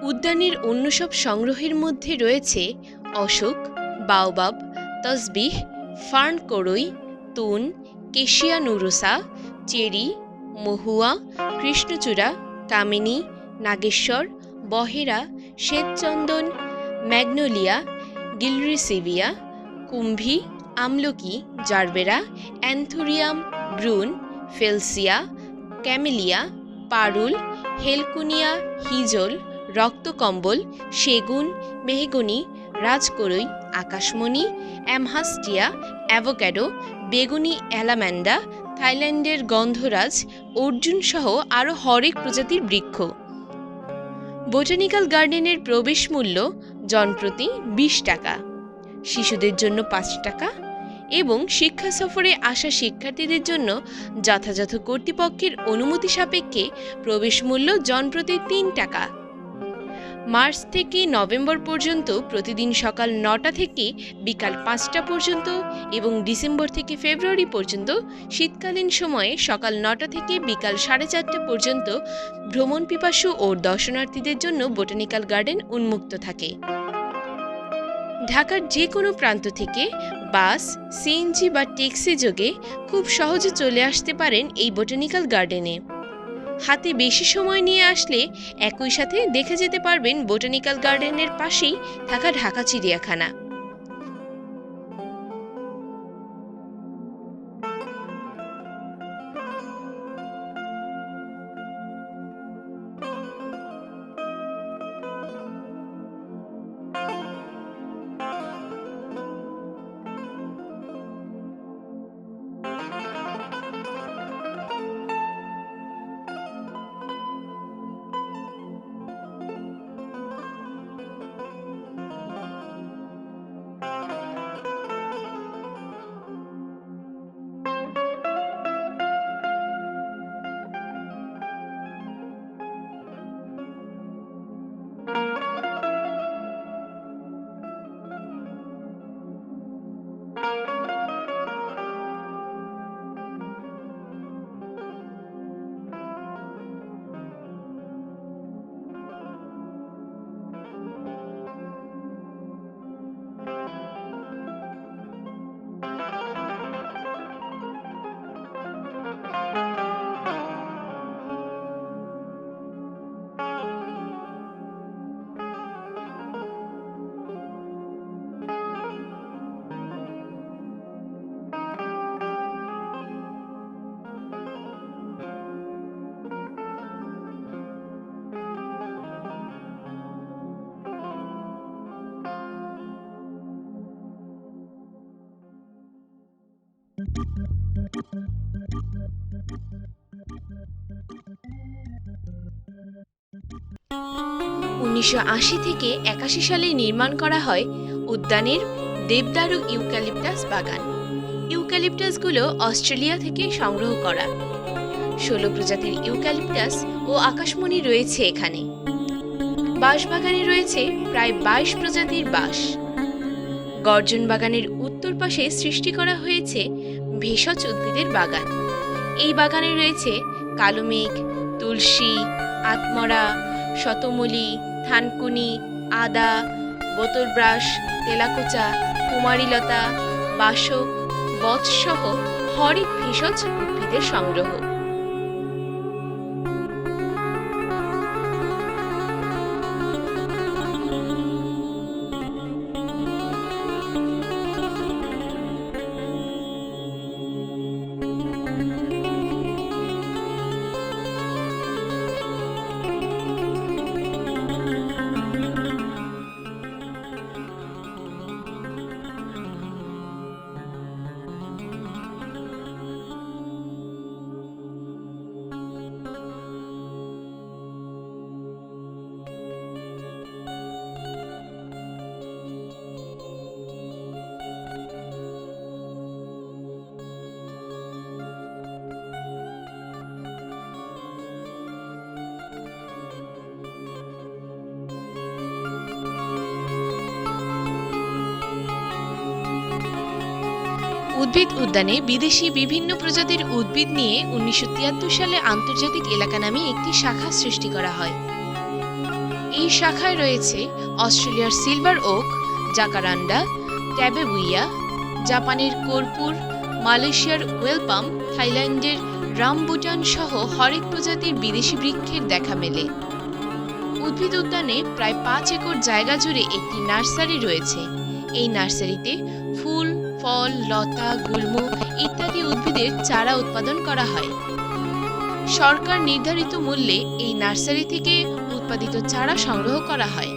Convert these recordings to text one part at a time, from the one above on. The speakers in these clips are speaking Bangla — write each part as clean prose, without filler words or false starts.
উদ্যানের অন্য সব সংগ্রহের মধ্যে রয়েছে অশোক, বাওবাব, তসবিহ, ফার্ন করই, তুন, কেশিয়া নুরুসা, চেরি, মহুয়া, কৃষ্ণচূড়া, কামিনী, নাগেশ্বর, বহেরা, শ্বেতচন্দন, ম্যাগনোলিয়া, গিলরিসিভিয়া, কুম্ভি, আমলকি, জারবেরা, অ্যান্থুরিয়াম, ব্রুন, ফেলসিয়া, ক্যামেলিয়া, পারুল, হেলকুনিয়া, হিজল, রক্তকম্বল, সেগুন, মেহগনি, রাজকরই, আকাশমণি, অ্যামহাস্টিয়া, অ্যাভোক্যাডো, বেগুনি অ্যালাম্যান্ডা, থাইল্যান্ডের গন্ধরাজ, অর্জুন সহ আরও হরেক প্রজাতির বৃক্ষ। বোটানিক্যাল গার্ডেনের প্রবেশ মূল্য জনপ্রতি 20 টাকা, শিশুদের জন্য 5 টাকা এবং শিক্ষা সফরে আসা শিক্ষার্থীদের জন্য যথাযথ কর্তৃপক্ষের অনুমতি সাপেক্ষে প্রবেশ মূল্য জনপ্রতি 3 টাকা। মার্চ থেকে নভেম্বর পর্যন্ত প্রতিদিন সকাল 9টা থেকে বিকাল 5টা পর্যন্ত এবং ডিসেম্বর থেকে ফেব্রুয়ারি পর্যন্ত শীতকালীন সময়ে সকাল 9টা থেকে বিকাল 4:30টা পর্যন্ত ভ্রমণ পিপাসু ও দর্শনার্থীদের জন্য বোটানিক্যাল গার্ডেন উন্মুক্ত থাকে। ঢাকার যে কোনো প্রান্ত থেকে বাস, সিএনজি বা ট্যাক্সি যোগে খুব সহজে চলে আসতে পারেন এই বোটানিক্যাল গার্ডেনে। হাতে বেশি সময় নিয়ে আসলে একই সাথে দেখে যেতে পারবেন বোটানিক্যাল গার্ডেনের পাশেই থাকা ঢাকা চিড়িয়াখানা। (1980 থেকে 81 সালে নির্মাণ করা হয় উদ্যানের দেবদারু ইউক্যালিপটাস বাগান। ইউক্যালিপটাসগুলো অস্ট্রেলিয়া থেকে সংগ্রহ করা। 16 প্রজাতির ইউক্যালিপটাস ও আকাশমণি রয়েছে এখানে। বাঁশবাগানে রয়েছে প্রায় 22 প্রজাতির বাঁশ। গর্জন বাগানের উত্তর পাশে সৃষ্টি করা হয়েছে ভেষজ উদ্ভিদের বাগান। এই বাগানে রয়েছে কালোমেঘ, তুলসী, আতমরা, শতমূলী, থানকুনি, আদা, বোতলব্রাশ, তেলাকুচা, কুমারীলতা, বাসক, বৎসহ হরেক ভেষজ উদ্ভিদের সংগ্রহ। উদ্ভিদ উদ্যানে বিদেশি বিভিন্ন প্রজাতির উদ্ভিদ নিয়ে 1973 সালে আন্তর্জাতিক এলাকা নামে একটি শাখা সৃষ্টি করা হয়। এই শাখায় রয়েছে অস্ট্রেলিয়ার সিলভার ওক, জাকারান্ডা, ট্যাবেবুইয়া, জাপানের কর্পূর, মালয়েশিয়ার ওয়েলপাম, থাইল্যান্ডের রামবুটান সহ হরেক প্রজাতির বিদেশি বৃক্ষের দেখা মেলে। উদ্ভিদ উদ্যানে প্রায় 5 একর জায়গা জুড়ে একটি নার্সারি রয়েছে। এই নার্সারিতে ফুল, ফল, লতা, গুল্ম ইত্যাদি উদ্ভিদের চারা উৎপাদন করা হয়। সরকার নির্ধারিত মূল্যে এই নার্সারি থেকে উৎপাদিত চারা সংগ্রহ করা হয়।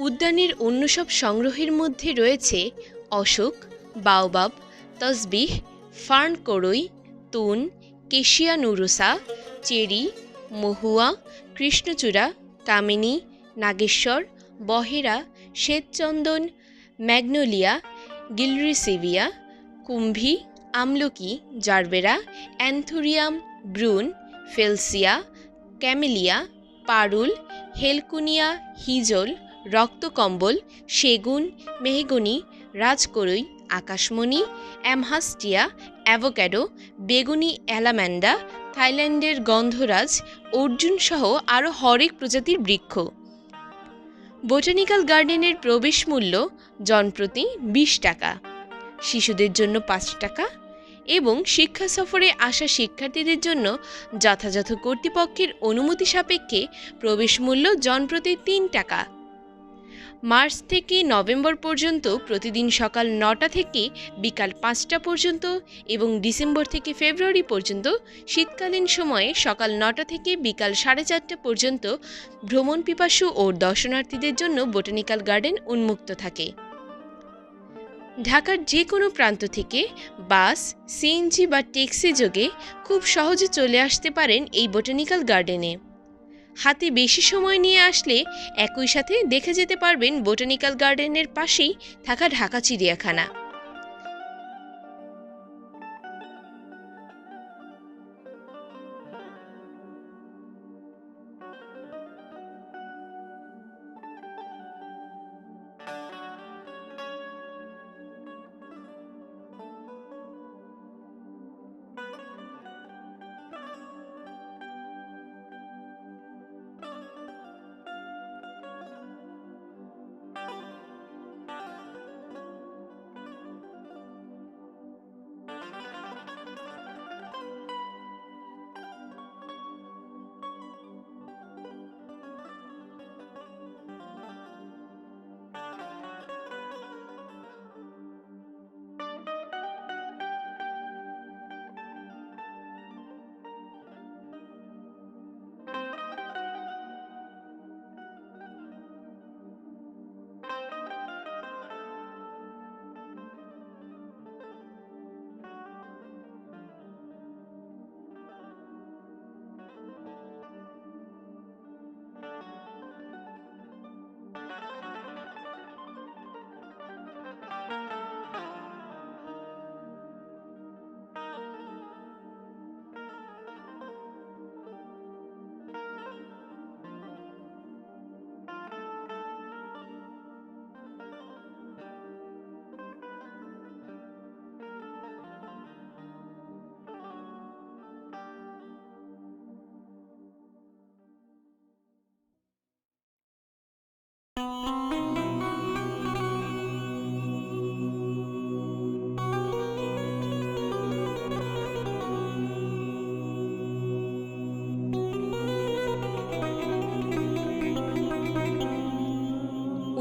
উদ্যানের অন্য সব সংগ্রহের মধ্যে রয়েছে অশোক, বাওবাব, তসবিহ, ফার্ন করই, তুন, কেশিয়া নুরুসা, চেরি, মহুয়া, কৃষ্ণচূড়া, কামিনী, নাগেশ্বর, বহেরা, শ্বেতচন্দন, ম্যাগনোলিয়া, গিলরিসিভিয়া, কুম্ভি, আমলকি, জারবেরা, অ্যান্থুরিয়াম, ব্রুন, ফেলসিয়া, ক্যামেলিয়া, পারুল, হেলকুনিয়া, হিজল, রক্তকম্বল, সেগুন, মেহগনি, রাজকরই, আকাশমণি, অ্যামহাস্টিয়া, অ্যাভোক্যাডো, বেগুনি অ্যালাম্যান্ডা, থাইল্যান্ডের গন্ধরাজ, অর্জুন সহ আরও হরেক প্রজাতির বৃক্ষ। বোটানিক্যাল গার্ডেনের প্রবেশ মূল্য জনপ্রতি 20 টাকা, শিশুদের জন্য 5 টাকা এবং শিক্ষা সফরে আসা শিক্ষার্থীদের জন্য যথাযথ কর্তৃপক্ষের অনুমতি সাপেক্ষে প্রবেশ মূল্য জনপ্রতি 3 টাকা। মার্চ থেকে নভেম্বর পর্যন্ত প্রতিদিন সকাল 9টা থেকে বিকাল 5টা পর্যন্ত এবং ডিসেম্বর থেকে ফেব্রুয়ারি পর্যন্ত শীতকালীন সময়ে সকাল 9টা থেকে বিকাল 4:30টা পর্যন্ত ভ্রমণ পিপাসু ও দর্শনার্থীদের জন্য বোটানিক্যাল গার্ডেন উন্মুক্ত থাকে। ঢাকার যে কোনো প্রান্ত থেকে বাস, সিএনজি বা ট্যাক্সি যোগে খুব সহজে চলে আসতে পারেন এই বোটানিক্যাল গার্ডেনে। হাতে বেশি সময় নিয়ে আসলে একই সাথে দেখে যেতে পারবেন বোটানিক্যাল গার্ডেনের পাশেই থাকা ঢাকা চিড়িয়াখানা।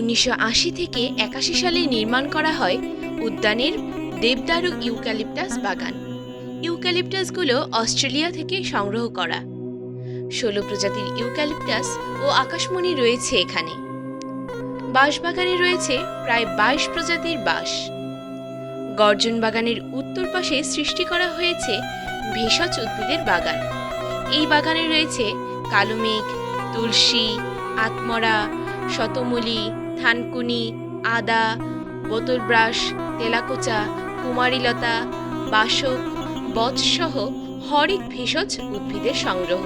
1980 থেকে 81 সালে নির্মাণ করা হয় উদ্যানের দেবদারু ইউক্যালিপটাস বাগান। ইউক্যালিপটাসগুলো অস্ট্রেলিয়া থেকে সংগ্রহ করা। 16 প্রজাতির ইউক্যালিপটাস ও আকাশমণি রয়েছে এখানে। বাঁশবাগানে রয়েছে প্রায় 22 প্রজাতির বাঁশ। গর্জন বাগানের উত্তর পাশে সৃষ্টি করা হয়েছে ভেষজ উদ্ভিদের বাগান। এই বাগানে রয়েছে কালোমেঘ, তুলসী, আতমরা, শতমূলী, থানকুনি, আদা, বোতলব্রাশ, তেলাকুচা, কুমারীলতা, বাসক, বৎসহ হরেক ভেষজ উদ্ভিদের সংগ্রহ।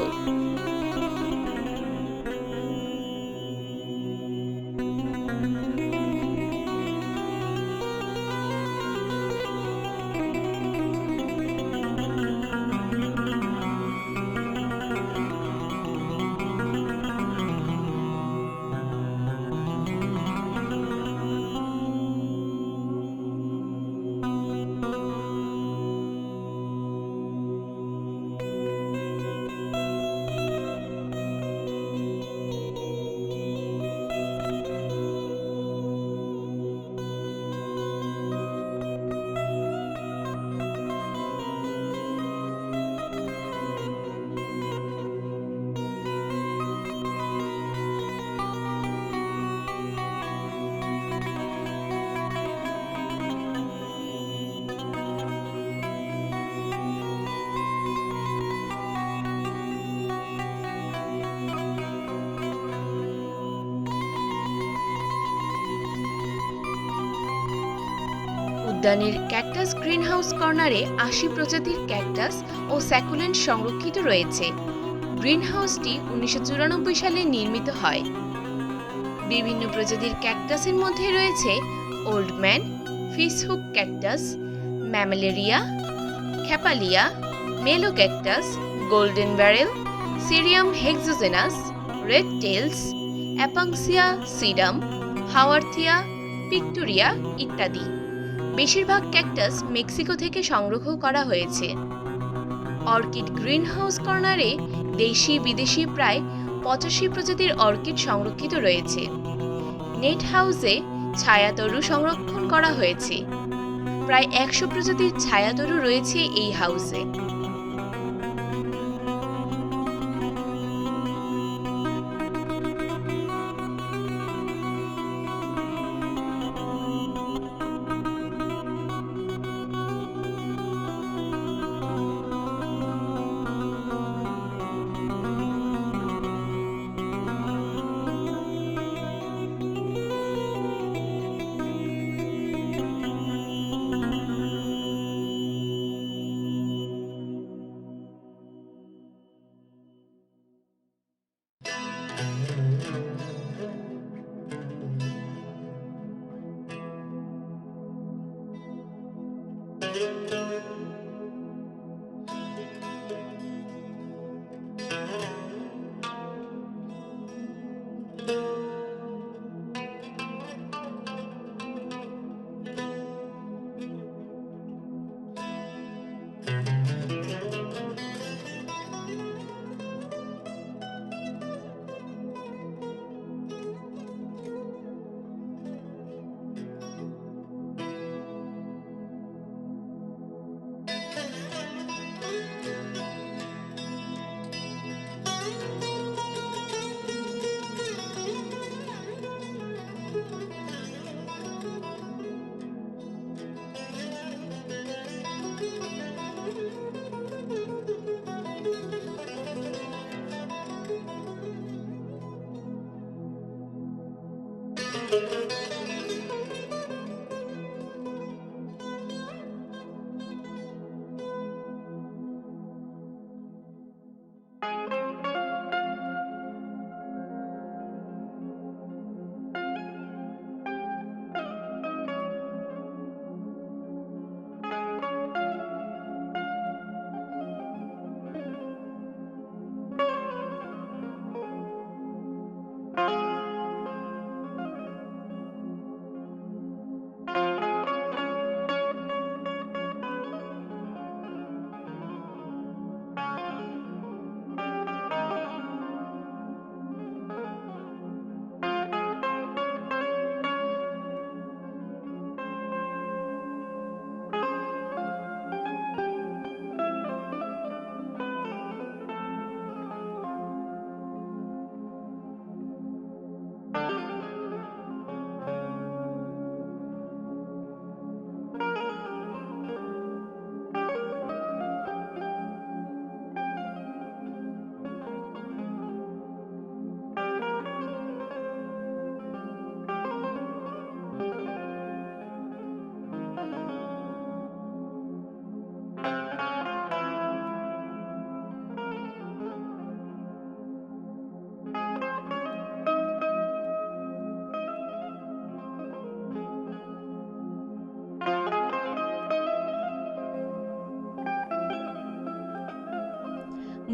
উদ্যানের ক্যাকটাস গ্রিনহাউস কর্নারে 80 প্রজাতির ক্যাকটাস ও স্যাকুলেন্ট সংরক্ষিত রয়েছে। গ্রিনহাউসটি 1994 সালে নির্মিত হয়। বিভিন্ন প্রজাতির ক্যাকটাসের মধ্যে রয়েছে old man, fishhook cactus, mammillaria, খ্যাপালিয়া, melocactus, golden barrel, cereus hexagonus, red tails, অ্যাপাংসিয়া সিডাম, হাওয়ার্থিয়া, পিক্টোরিয়া ইত্যাদি। বেশিরভাগ ক্যাকটাস মেক্সিকো থেকে সংগ্রহ করা হয়েছে। অর্কিড গ্রিনহাউস কর্নারে দেশি বিদেশি প্রায় 85 প্রজাতির অর্কিড সংরক্ষিত রয়েছে। নেট হাউসে ছায়াতরু সংরক্ষণ করা হয়েছে। প্রায় 100 প্রজাতির ছায়াতরু রয়েছে এই হাউসে।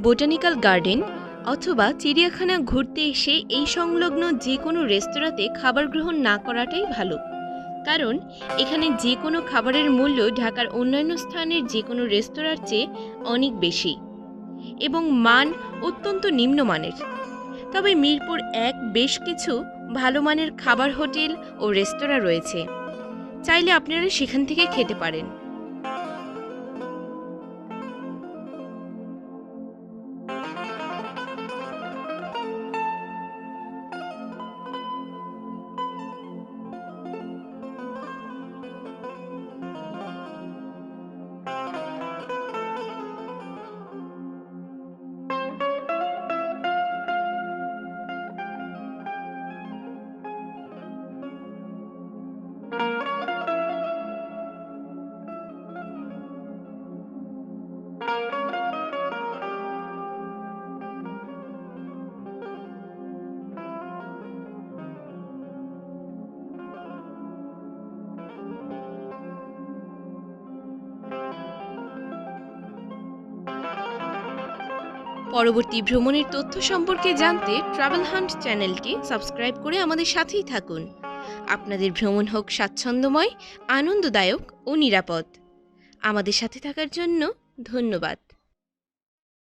বোটানিক্যাল গার্ডেন অথবা চিড়িয়াখানা ঘুরতে এসে এই সংলগ্ন যে কোনো রেস্তোরাঁতে খাবার গ্রহণ না করাটাই ভালো, কারণ এখানে যে কোনো খাবারের মূল্য ঢাকার অন্যান্য স্থানের যে কোনো রেস্তোরাঁর চেয়ে অনেক বেশি এবং মান অত্যন্ত নিম্নমানের। তবে মিরপুর ১ বেশ কিছু ভালো মানের খাবার হোটেল ও রেস্তোরাঁ রয়েছে, চাইলে আপনারা সেখান থেকে খেতে পারেন। পরবর্তী ভ্রমণের তথ্য সম্পর্কে জানতে ট্রাভেল হান্ট চ্যানেলটি সাবস্ক্রাইব করে আমাদের সাথেই থাকুন। আপনাদের ভ্রমণ হোক স্বাচ্ছন্দ্যময়, আনন্দদায়ক ও নিরাপদ। আমাদের সাথে থাকার জন্য ধন্যবাদ।